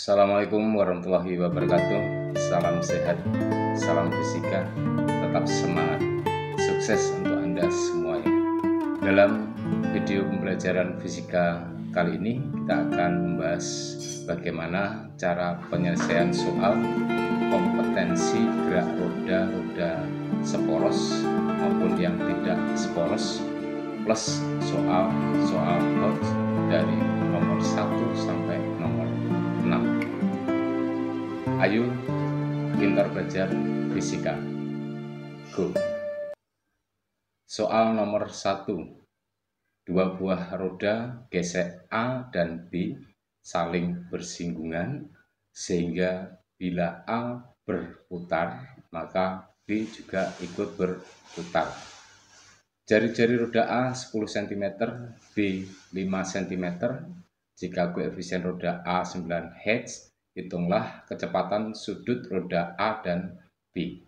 Assalamualaikum warahmatullahi wabarakatuh. Salam sehat, salam fisika, tetap semangat. Sukses untuk Anda semuanya. Dalam video pembelajaran fisika kali ini kita akan membahas bagaimana cara penyelesaian soal kompetensi gerak roda seporos maupun yang tidak seporos plus soal hot dari nomor 1 sampai nomor 6. Ayo pintar belajar fisika. Go. Soal nomor 1. Dua buah roda gesek A dan B saling bersinggungan sehingga bila A berputar maka B juga ikut berputar. Jari-jari roda A 10 cm, B 5 cm. Jika koefisien roda A 9 Hz, hitunglah kecepatan sudut roda A dan B.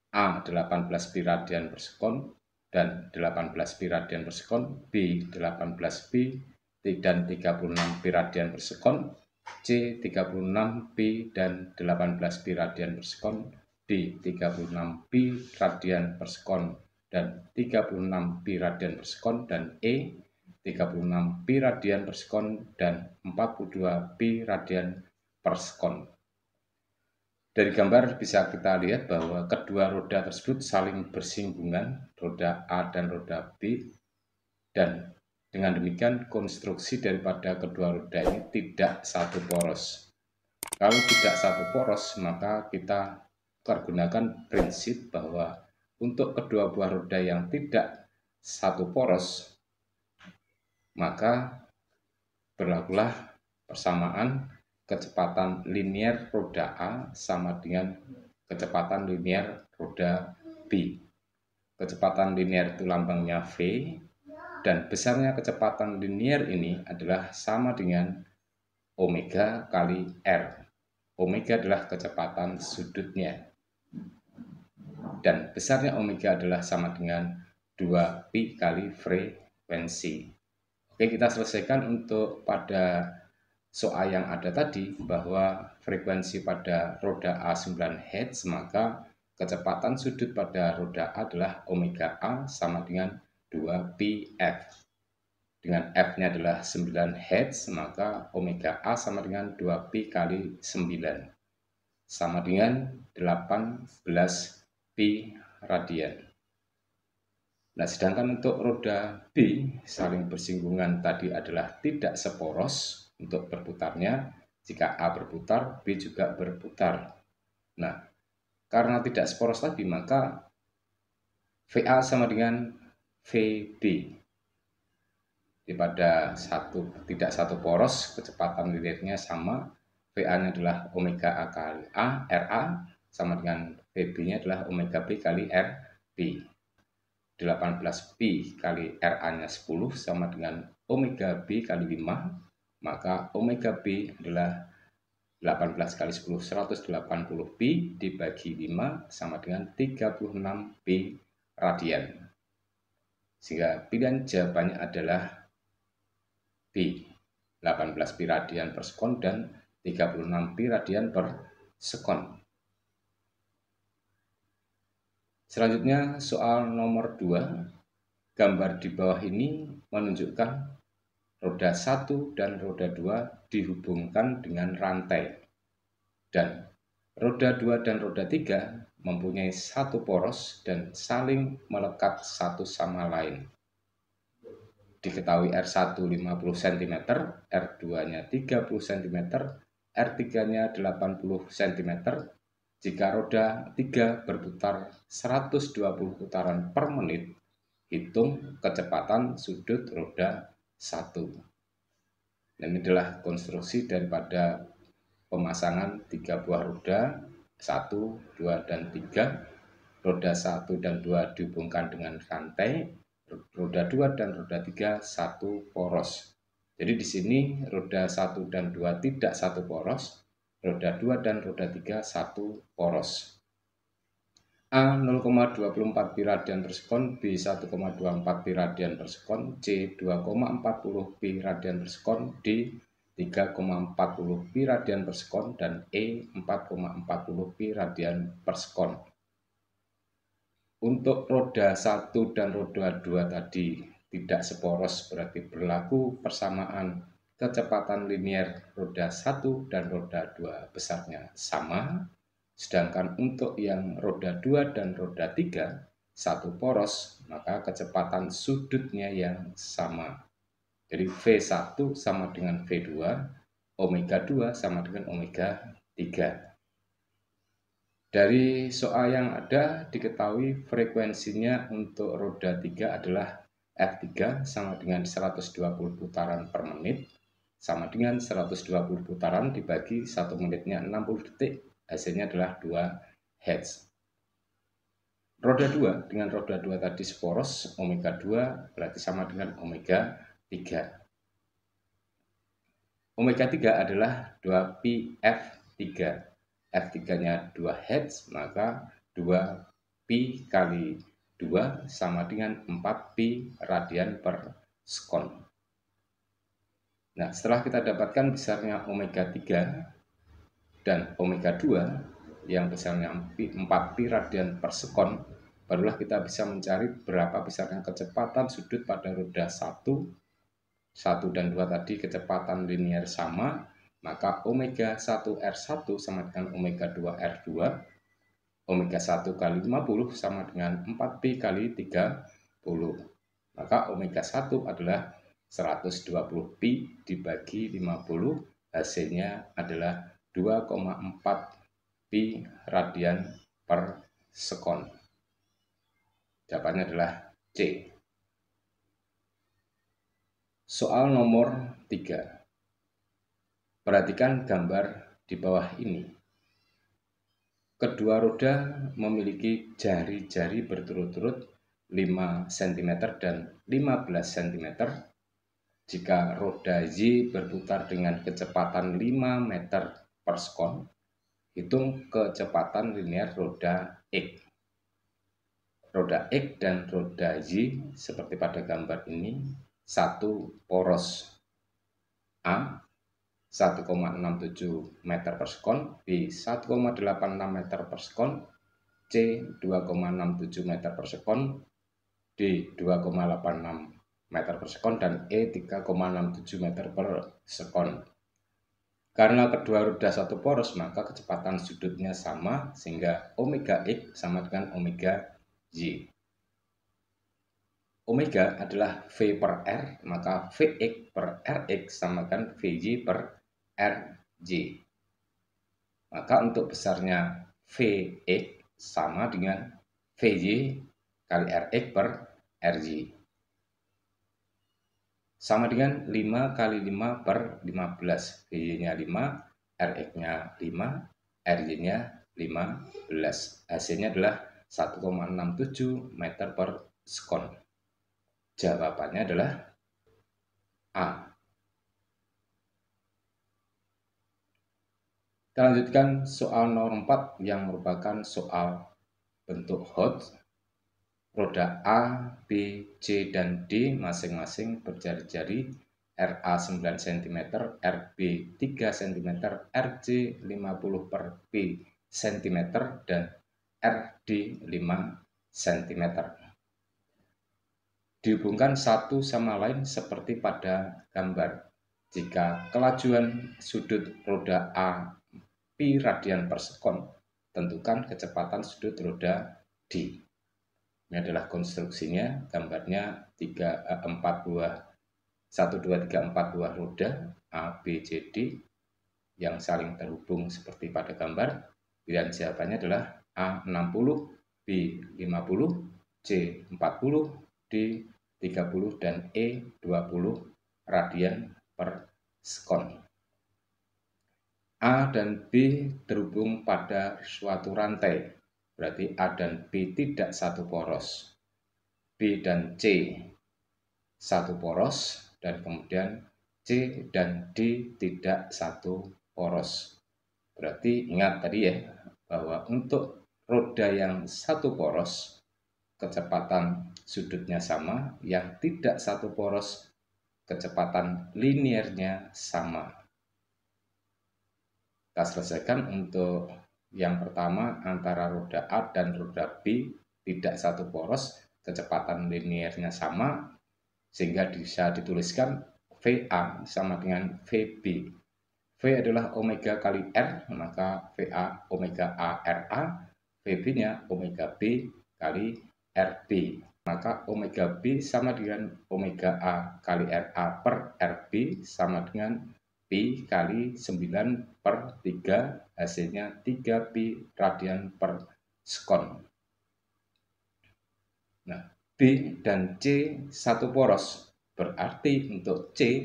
A 18 pi radian per sekon dan 18 pi radian per sekon, B 18 pi dan 36 pi radian per sekon, C 36 pi dan 18 pi radian per sekon, D 36 pi radian per sekon dan 36 pi radian per sekon, dan E 36 pi radian per sekon dan 42 pi radian per sekon. Dari gambar bisa kita lihat bahwa kedua roda tersebut saling bersinggungan, roda A dan roda B, dan dengan demikian konstruksi daripada kedua roda ini tidak satu poros. Kalau tidak satu poros, maka kita pergunakan prinsip bahwa untuk kedua buah roda yang tidak satu poros, maka berlakulah persamaan kecepatan linier roda A sama dengan kecepatan linier roda B. Kecepatan linier itu lambangnya V, dan besarnya kecepatan linier ini adalah sama dengan omega kali R. Omega adalah kecepatan sudutnya, dan besarnya omega adalah sama dengan 2 pi kali frekuensi. Oke, kita selesaikan untuk pada soal yang ada tadi bahwa frekuensi pada roda A 9 Hz, maka kecepatan sudut pada roda A adalah omega A sama dengan 2 pi F. Dengan F-nya adalah 9 Hz, maka omega A sama dengan 2 pi kali 9 sama dengan 18 pi radian. Nah, sedangkan untuk roda B saling bersinggungan tadi adalah tidak seporos untuk berputarnya. Jika A berputar, B juga berputar. Nah, karena tidak seporos tadi, maka VA sama dengan VB. Pada tidak satu poros, kecepatan liniерnya sama. VA-nya adalah omega A kali A, RA, sama dengan VB-nya adalah omega B kali RB. 18 pi kali RA-nya 10 sama dengan omega B kali 5, maka omega B adalah 18 kali 10, 180 pi dibagi 5 sama dengan 36 pi radian. Sehingga pilihan jawabannya adalah B, 18 pi radian per sekon dan 36 pi radian per sekon. Selanjutnya soal nomor 2. Gambar di bawah ini menunjukkan roda 1 dan roda 2 dihubungkan dengan rantai, dan roda 2 dan roda 3 mempunyai satu poros dan saling melekat satu sama lain. Diketahui R1 50 cm, R2-nya 30 cm, R3-nya 80 cm. Jika roda 3 berputar 120 putaran per menit, hitung kecepatan sudut roda 1. Dan ini adalah konstruksi daripada pemasangan 3 buah roda, 1, 2, dan 3. Roda 1 dan 2 dihubungkan dengan rantai, roda 2 dan roda 3 satu poros. Jadi di sini roda 1 dan 2 tidak satu poros, roda 2 dan roda 3 satu poros. A 0,24 pi radian per sekon, B 1,24 pi radian per sekon, C 2,40 pi radian per sekon, D 3,40 pi radian per sekon dan E 4,40 pi radian per sekon. Untuk roda 1 dan roda 2 tadi tidak seporos, berarti berlaku persamaan kecepatan linier roda 1 dan roda 2 besarnya sama. Sedangkan untuk yang roda 2 dan roda 3 satu poros, maka kecepatan sudutnya yang sama. Jadi V1 sama dengan V2, omega 2 sama dengan omega 3. Dari soal yang ada diketahui frekuensinya untuk roda 3 adalah F3 sama dengan 120 putaran per menit, sama dengan 120 putaran dibagi 1 menitnya 60 detik, hasilnya adalah 2 Hz. Roda 2 dengan roda 2 tadi seporos, omega 2 berarti sama dengan omega 3. Omega 3 adalah 2 pi F3. F3-nya 2 Hz, maka 2 pi kali 2 sama dengan 4 pi radian per sekon. Nah, setelah kita dapatkan besarnya omega 3 dan omega 2 yang besarnya 4 pi radian per sekon, barulah kita bisa mencari berapa besarnya kecepatan sudut pada roda 1 dan 2 tadi kecepatan linier sama, maka omega 1 R1 sama dengan omega 2 R2, omega 1 kali 50 sama dengan 4pi kali 30. Maka omega 1 adalah 120 pi dibagi 50, hasilnya adalah 2,4 pi radian per sekon. Jawabannya adalah C. Soal nomor 3. Perhatikan gambar di bawah ini. Kedua roda memiliki jari-jari berturut-turut 5 cm dan 15 cm. Jika roda Y berputar dengan kecepatan 5 meter per sekon, hitung kecepatan linear roda X. Roda X dan roda Y seperti pada gambar ini satu poros. A 1,67 meter per sekon, B 1,86 meter per sekon, C 2,67 meter per sekon, D 2,86 meter per sekon, dan E 3,67 meter per sekon. Karena kedua roda satu poros, maka kecepatan sudutnya sama, sehingga omega X sama dengan omega Y. Omega adalah V per R, maka Vx per Rx sama dengan Vy per Rj. Maka untuk besarnya Vx sama dengan Vy kali Rx per Rj. Sama dengan 5 kali 5 per 15. Vy-nya 5, Rx-nya 5, Rj-nya 15. Hasilnya adalah 1,67 meter per sekon. Jawabannya adalah A. Kita lanjutkan soal nomor 4 yang merupakan soal bentuk hot. Roda A, B, C, dan D masing-masing berjari-jari, RA 9 cm, RB 3 cm, RC 50 per P cm, dan RD 5 cm. Dihubungkan satu sama lain seperti pada gambar. Jika kelajuan sudut roda A pi radian per sekon, tentukan kecepatan sudut roda D. Ini adalah konstruksinya, gambarnya 1, 2, 3, 4 buah roda A, B, C, D yang saling terhubung seperti pada gambar. Pilihan jawabannya adalah A 60, B 50, C 40, D 30, dan E 20 radian per sekon. A dan B terhubung pada suatu rantai, berarti A dan B tidak satu poros. B dan C satu poros, dan kemudian C dan D tidak satu poros. Berarti ingat tadi ya, bahwa untuk roda yang satu poros, kecepatan sudutnya sama, yang tidak satu poros, kecepatan liniernya sama. Kita selesaikan untuk yang pertama, antara roda A dan roda B tidak satu poros, kecepatan linearnya sama, sehingga bisa dituliskan VA sama dengan VB. V adalah omega kali R, maka VA omega A RA, VB-nya omega B kali RB. Maka omega B sama dengan omega A kali RA per RB sama dengan Pi kali 9/3, hasilnya 3 pi radian per sekon. Nah, B dan C satu poros, berarti untuk C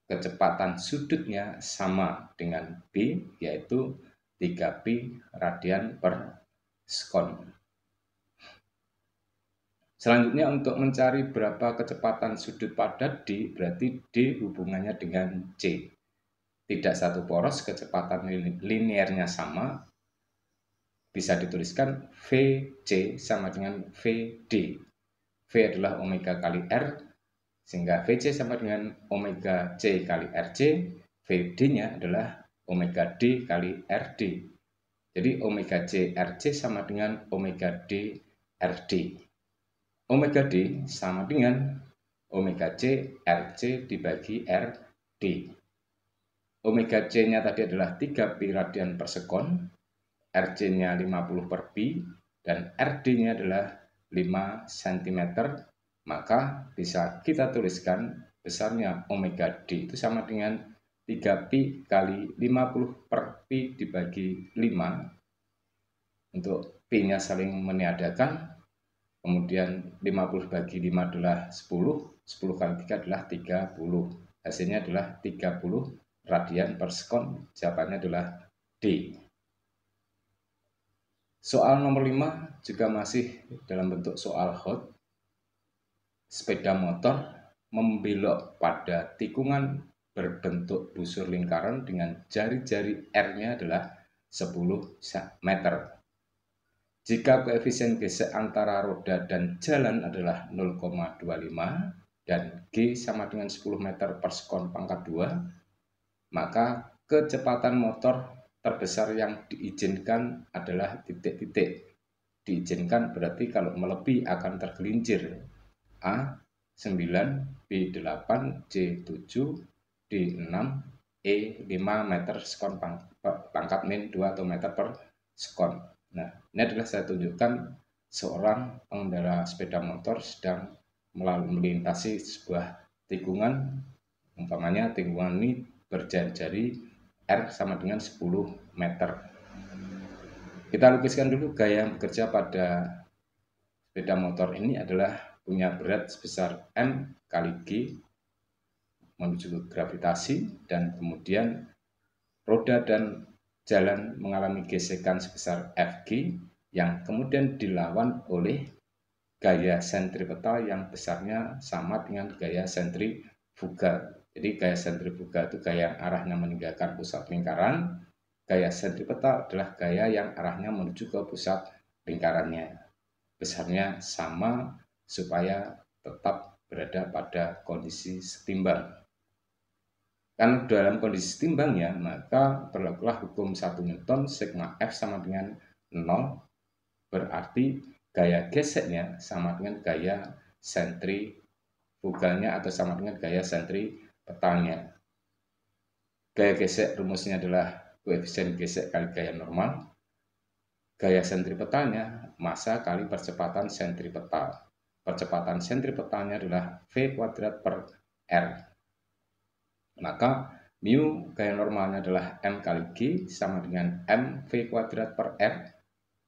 kecepatan sudutnya sama dengan B, yaitu 3 pi radian per sekon. Selanjutnya untuk mencari berapa kecepatan sudut pada D, berarti D hubungannya dengan C. Tidak satu poros, kecepatan linearnya sama, bisa dituliskan VC sama dengan VD. V adalah omega kali R, sehingga VC sama dengan omega C kali RC, VD-nya adalah omega D kali RD. Jadi omega C RC sama dengan omega D RD. Omega D sama dengan omega C RC dibagi RD. Omega C-nya tadi adalah 3 pi radian per sekon, RC-nya 50 per pi, dan RD-nya adalah 5 cm. Maka bisa kita tuliskan besarnya omega D itu sama dengan 3 pi kali 50 per pi dibagi 5. Untuk pi-nya saling meniadakan. Kemudian 50 bagi 5 adalah 10, 10 kali 3 adalah 30. Hasilnya adalah 30 radian per sekon, jawabannya adalah D. Soal nomor 5 juga masih dalam bentuk soal hot. Sepeda motor membelok pada tikungan berbentuk busur lingkaran dengan jari-jari R-nya adalah 10 meter. Jika koefisien gesek antara roda dan jalan adalah 0,25 dan G sama dengan 10 meter per sekon pangkat 2, maka kecepatan motor terbesar yang diizinkan adalah titik-titik. Diizinkan berarti kalau melebihi akan tergelincir. A 9, B 8, C 7, D 6, E 5 meter sekon pangkat min 2 atau meter per sekon. Nah, ini adalah saya tunjukkan seorang pengendara sepeda motor sedang melintasi sebuah tikungan. Umpamanya tikungan ini berjari-jari R sama dengan 10 meter. Kita lukiskan dulu gaya yang bekerja pada sepeda motor ini adalah punya berat sebesar M kali G menuju ke gravitasi, dan kemudian roda dan jalan mengalami gesekan sebesar Fg yang kemudian dilawan oleh gaya sentripetal yang besarnya sama dengan gaya sentrifugal. Jadi gaya sentrifugal itu gaya yang arahnya meninggalkan pusat lingkaran, gaya sentripetal adalah gaya yang arahnya menuju ke pusat lingkarannya. Besarnya sama supaya tetap berada pada kondisi setimbang. Karena dalam kondisi setimbangnya, maka berlakulah hukum 1 Newton, sigma F sama dengan 0, berarti gaya geseknya sama dengan gaya sentrifugalnya atau sama dengan gaya sentripetalnya. Gaya gesek rumusnya adalah koefisien gesek kali gaya normal. Gaya sentripetalnya massa kali percepatan sentripetal. Percepatan sentripetalnya adalah V kuadrat per R. Maka mu gaya normalnya adalah M kali G sama dengan M V kuadrat per R.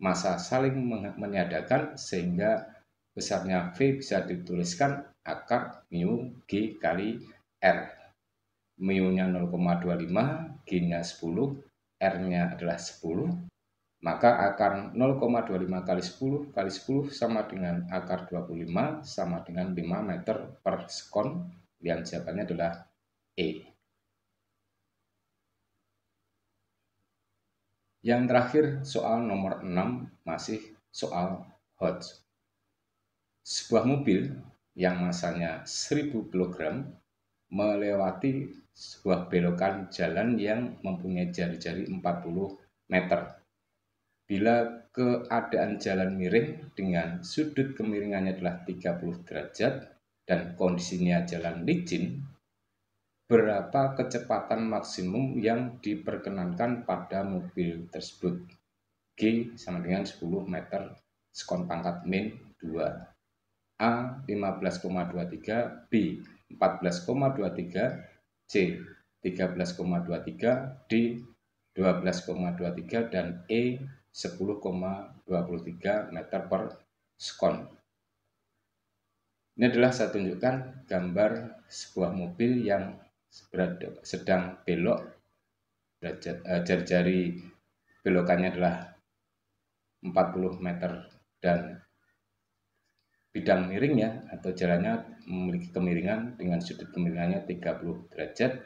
Massa saling meniadakan sehingga besarnya V bisa dituliskan akar mu G kali R. Mu-nya 0,25, G-nya 10, R-nya adalah 10. Maka akar 0,25 kali 10 kali 10 sama dengan akar 25 sama dengan 5 meter per sekon. Yang jawabannya adalah E. Yang terakhir soal nomor 6 masih soal hot. Sebuah mobil yang massanya 1000 kg melewati sebuah belokan jalan yang mempunyai jari-jari 40 meter. Bila keadaan jalan miring dengan sudut kemiringannya adalah 30 derajat dan kondisinya jalan licin, berapa kecepatan maksimum yang diperkenankan pada mobil tersebut? G sama dengan 10 meter sekon pangkat min 2. A 15,23, B 14,23, C 13,23, D 12,23, dan E 10,23 meter per sekon. Ini adalah saya tunjukkan gambar sebuah mobil yang sedang belok, jari-jari belokannya adalah 40 meter dan bidang miringnya atau jalannya memiliki kemiringan dengan sudut kemiringannya 30 derajat.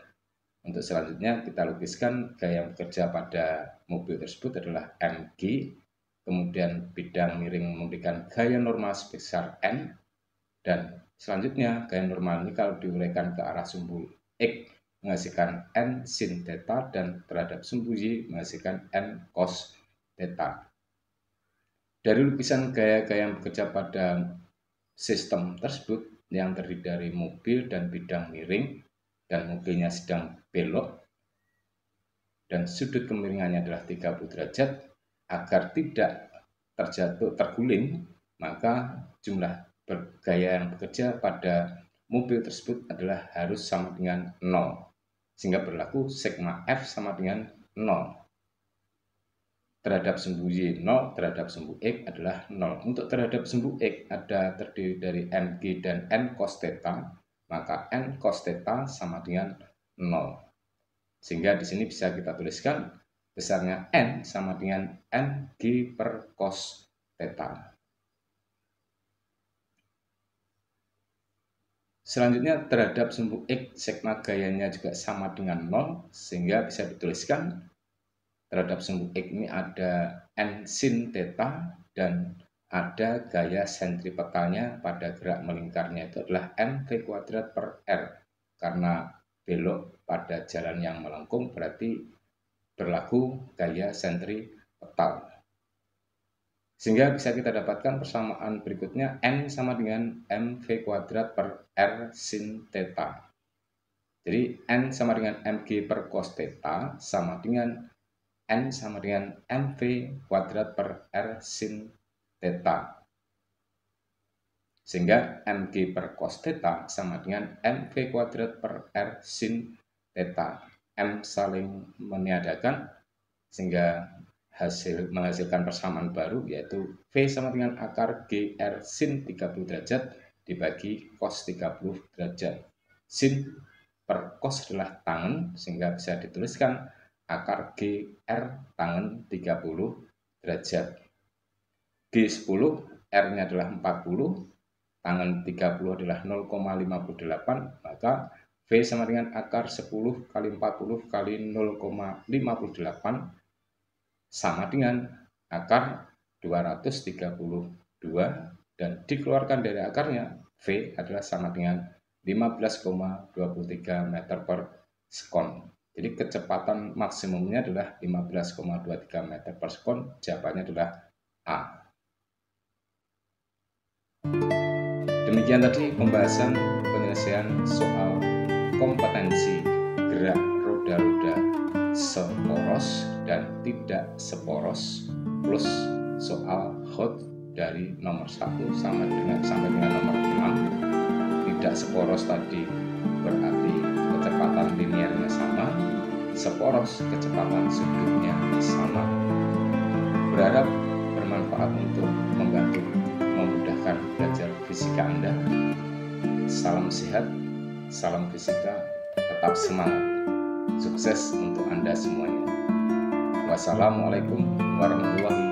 Untuk selanjutnya kita lukiskan gaya bekerja pada mobil tersebut adalah MG, kemudian bidang miring memberikan gaya normal sebesar N, dan selanjutnya gaya normal ini kalau diuraikan ke arah sumbu X menghasilkan N sin theta dan terhadap sumbu Y menghasilkan N cos theta. Dari lukisan gaya-gaya yang bekerja pada sistem tersebut yang terdiri dari mobil dan bidang miring dan mobilnya sedang belok dan sudut kemiringannya adalah 30 derajat, agar tidak terguling, maka jumlah gaya yang bekerja pada mobil tersebut adalah harus sama dengan 0, sehingga berlaku sigma F sama dengan 0. Terhadap sumbu Y 0, terhadap sumbu X adalah 0. Untuk terhadap sumbu X ada terdiri dari MG dan N cos theta, maka N cos theta sama dengan 0. Sehingga di sini bisa kita tuliskan besarnya N sama dengan MG per cos theta. Selanjutnya terhadap sumbu X sigma gayanya juga sama dengan 0, sehingga bisa dituliskan terhadap sumbu X ini ada N sin theta dan ada gaya sentripetalnya pada gerak melingkarnya itu adalah mv kuadrat per r. Karena belok pada jalan yang melengkung berarti berlaku gaya sentripetal. Sehingga bisa kita dapatkan persamaan berikutnya N sama dengan mv kuadrat per r sin theta. Jadi N sama dengan mg per cos theta sama dengan N sama dengan mv kuadrat per r sin theta. Sehingga mg per cos theta sama dengan mv kuadrat per r sin theta. M saling meniadakan sehingga menghasilkan persamaan baru, yaitu V sama dengan akar GR sin 30 derajat dibagi cos 30 derajat. Sin per cos adalah tangen, sehingga bisa dituliskan akar GR tangen 30 derajat. G10, R-nya adalah 40, tangen 30 adalah 0,58, maka V sama dengan akar 10 kali 40 kali 0,58 sama dengan akar 232, dan dikeluarkan dari akarnya V adalah sama dengan 15,23 meter per sekon. Jadi kecepatan maksimumnya adalah 15,23 meter per sekon. Jawabannya adalah A. Demikian tadi pembahasan penyelesaian soal kompetensi gerak roda-roda seporos dan tidak seporos plus soal hot dari nomor 1 sampai dengan nomor 6. Tidak seporos tadi berarti kecepatan linearnya sama, seporos kecepatan sudutnya sama. Berharap bermanfaat untuk membantu memudahkan belajar fisika Anda. Salam sehat, salam fisika, tetap semangat. Sukses untuk Anda semuanya. Wassalamualaikum warahmatullahi